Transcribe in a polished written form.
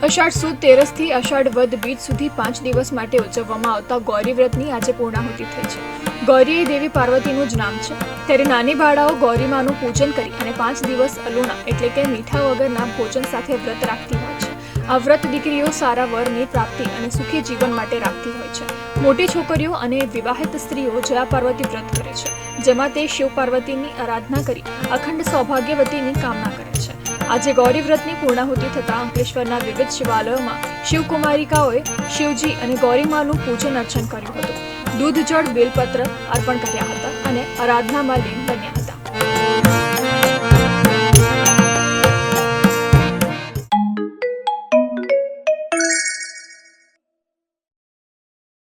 અષાઢ સુદ તેરસથી અષાઢ વદ બીજ સુધી 5 દિવસ માટે ઉજવવામાં આવતા ગૌરી વ્રતની આજે પૂર્ણાહુતિ થઈ છે। ગૌરી એ દેવી પાર્વતીનું જ નામ છે। ત્યારે નાની બાળાઓ ગૌરીમાનું પૂજન કરી અને 5 દિવસ અલુણા એટલે કે મીઠા વગરના ભોજન સાથે વ્રત રાખતી હોય છે। આ વ્રત દીકરીઓ સારા વરની પ્રાપ્તિ અને સુખી જીવન માટે રાખતી હોય છે। મોટી છોકરીઓ અને વિવાહિત સ્ત્રીઓ જયા પાર્વતી વ્રત કરે છે, જેમાં તે શિવ પાર્વતીની આરાધના કરી અખંડ સૌભાગ્યવતીની કામના કરે છે। આજે ગૌરી વ્રતની પૂર્ણાહુતિ થતાં અંકલેશ્વરના વિવિધ શિવાલયોમાં શિવકુમારિકાઓએ શિવજી અને ગૌરીમાનું પૂજન અર્ચન કર્યું હતું। દૂધ જળ બેલપત્ર અર્પણ કર્યા હતા અને આરાધનામાં લીન બન્યા।